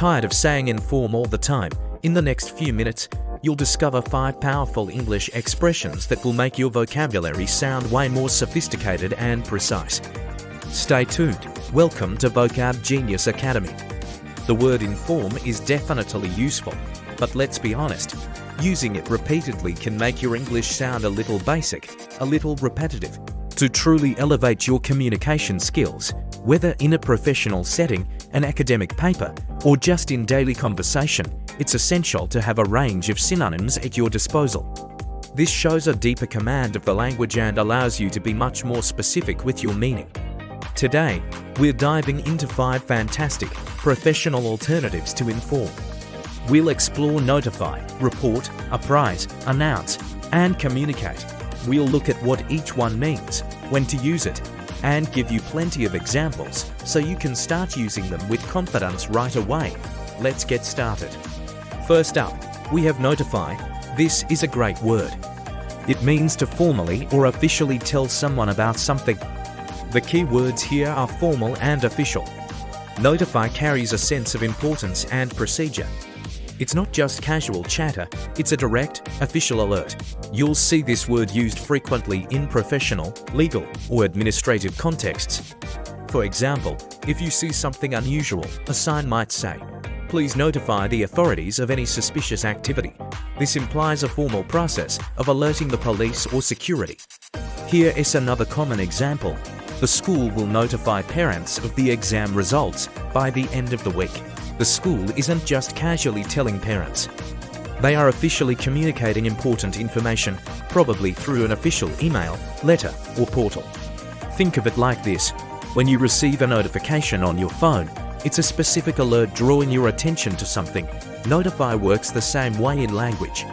Tired of saying inform all the time? In the next few minutes, you'll discover 5 powerful English expressions that will make your vocabulary sound way more sophisticated and precise. Stay tuned. Welcome to Vocab Genius Academy. The word inform is definitely useful, but let's be honest, using it repeatedly can make your English sound a little basic, a little repetitive. To truly elevate your communication skills, whether in a professional setting, an academic paper, or just in daily conversation, it's essential to have a range of synonyms at your disposal. This shows a deeper command of the language and allows you to be much more specific with your meaning. Today, we're diving into 5 fantastic, professional alternatives to inform. We'll explore notify, report, apprise, announce, and communicate. We'll look at what each one means, when to use it, and give you plenty of examples so you can start using them with confidence right away. Let's get started. First up, we have notify. This is a great word. It means to formally or officially tell someone about something. The key words here are formal and official. Notify carries a sense of importance and procedure. It's not just casual chatter, it's a direct, official alert. You'll see this word used frequently in professional, legal, or administrative contexts. For example, if you see something unusual, a sign might say, "Please notify the authorities of any suspicious activity." This implies a formal process of alerting the police or security. Here is another common example. The school will notify parents of the exam results by the end of the week. The school isn't just casually telling parents. They are officially communicating important information, probably through an official email, letter, or portal. Think of it like this. When you receive a notification on your phone, it's a specific alert drawing your attention to something. Notify works the same way in language.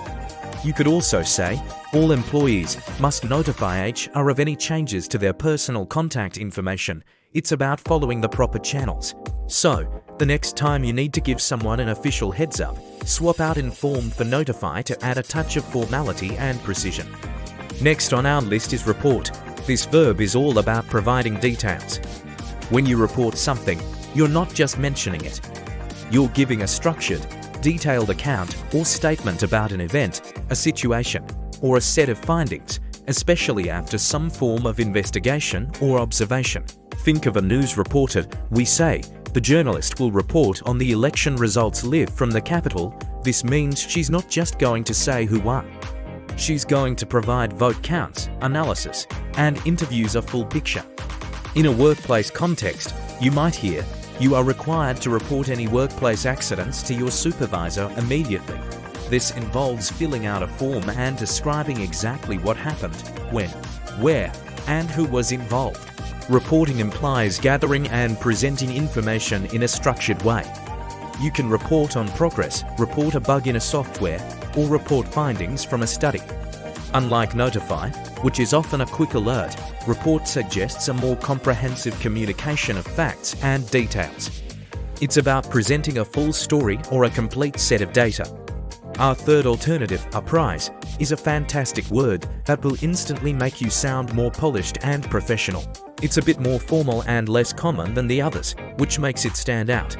You could also say, all employees must notify HR of any changes to their personal contact information. It's about following the proper channels. So, the next time you need to give someone an official heads up, swap out inform for notify to add a touch of formality and precision. Next on our list is report. This verb is all about providing details. When you report something, you're not just mentioning it. You're giving a structured, detailed account or statement about an event, a situation, or a set of findings, especially after some form of investigation or observation. Think of a news reporter. We say, the journalist will report on the election results live from the Capitol. This means she's not just going to say who won. She's going to provide vote counts, analysis, and interviews a full picture. In a workplace context, you might hear, you are required to report any workplace accidents to your supervisor immediately. This involves filling out a form and describing exactly what happened, when, where, and who was involved. Reporting implies gathering and presenting information in a structured way. You can report on progress, report a bug in a software, or report findings from a study. Unlike notify, which is often a quick alert, report suggests a more comprehensive communication of facts and details. It's about presenting a full story or a complete set of data. Our third alternative, apprise, is a fantastic word that will instantly make you sound more polished and professional. It's a bit more formal and less common than the others, which makes it stand out.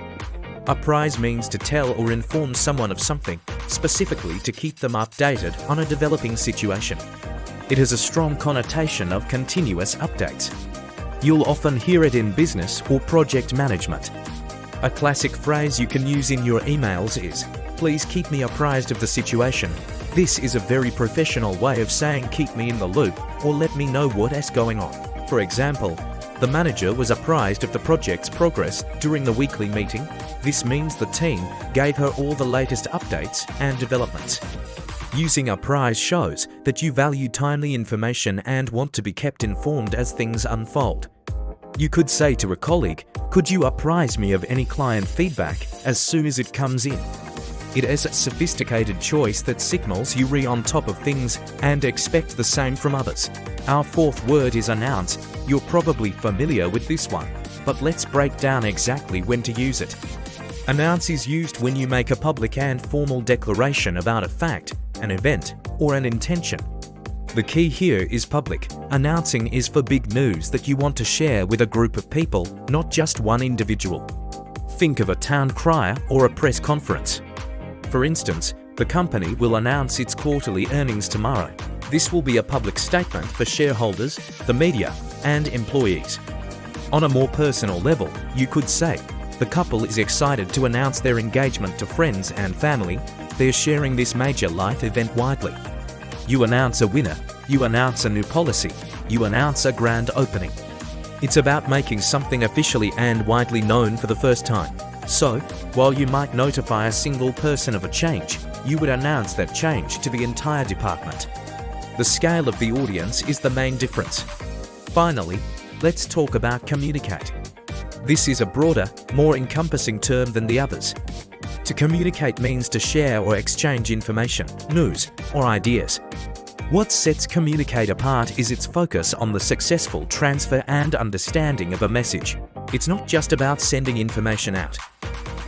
Apprise means to tell or inform someone of something, specifically to keep them updated on a developing situation. It has a strong connotation of continuous updates. You'll often hear it in business or project management. A classic phrase you can use in your emails is, "Please keep me apprised of the situation." This is a very professional way of saying keep me in the loop or let me know what is going on. For example, the manager was apprised of the project's progress during the weekly meeting. This means the team gave her all the latest updates and developments. Using apprise shows that you value timely information and want to be kept informed as things unfold. You could say to a colleague, "Could you apprise me of any client feedback as soon as it comes in?" It is a sophisticated choice that signals you're on top of things and expect the same from others. Our fourth word is announce. You're probably familiar with this one, but let's break down exactly when to use it. Announce is used when you make a public and formal declaration about a fact, an event, or an intention. The key here is public. Announcing is for big news that you want to share with a group of people, not just one individual. Think of a town crier or a press conference. For instance, the company will announce its quarterly earnings tomorrow. This will be a public statement for shareholders, the media, and employees. On a more personal level, you could say, the couple is excited to announce their engagement to friends and family. They're sharing this major life event widely. You announce a winner, you announce a new policy, you announce a grand opening. It's about making something officially and widely known for the first time. So, while you might notify a single person of a change, you would announce that change to the entire department. The scale of the audience is the main difference. Finally, let's talk about communicate. This is a broader, more encompassing term than the others. To communicate means to share or exchange information, news, or ideas. What sets communicate apart is its focus on the successful transfer and understanding of a message. It's not just about sending information out.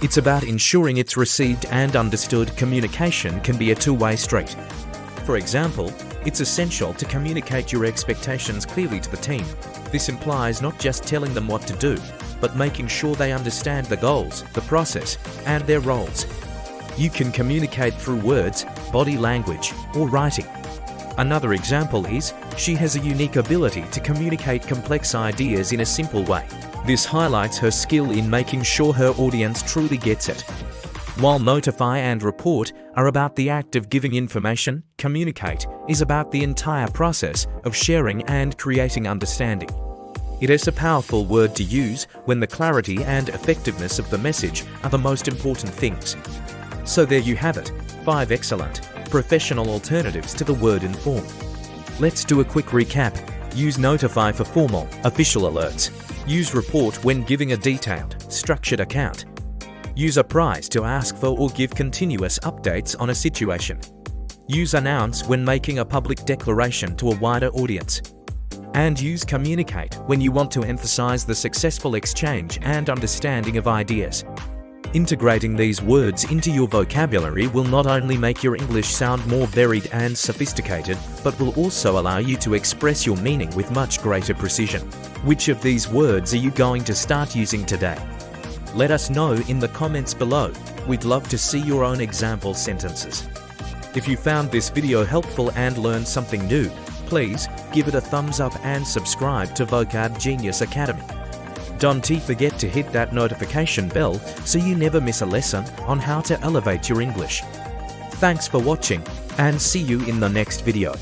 It's about ensuring it's received and understood. Communication can be a two-way street. For example, it's essential to communicate your expectations clearly to the team. This implies not just telling them what to do, but making sure they understand the goals, the process, and their roles. You can communicate through words, body language, or writing. Another example is, she has a unique ability to communicate complex ideas in a simple way. This highlights her skill in making sure her audience truly gets it. While notify and report are about the act of giving information, communicate is about the entire process of sharing and creating understanding. It is a powerful word to use when the clarity and effectiveness of the message are the most important things. So there you have it, 5 excellent, professional alternatives to the word inform. Let's do a quick recap. Use notify for formal, official alerts. Use report when giving a detailed, structured account. Use apprise to ask for or give continuous updates on a situation. Use announce when making a public declaration to a wider audience. And use communicate when you want to emphasize the successful exchange and understanding of ideas. Integrating these words into your vocabulary will not only make your English sound more varied and sophisticated, but will also allow you to express your meaning with much greater precision. Which of these words are you going to start using today? Let us know in the comments below. We'd love to see your own example sentences. If you found this video helpful and learned something new, please give it a thumbs up and subscribe to Vocab Genius Academy. Don't forget to hit that notification bell so you never miss a lesson on how to elevate your English. Thanks for watching and see you in the next video.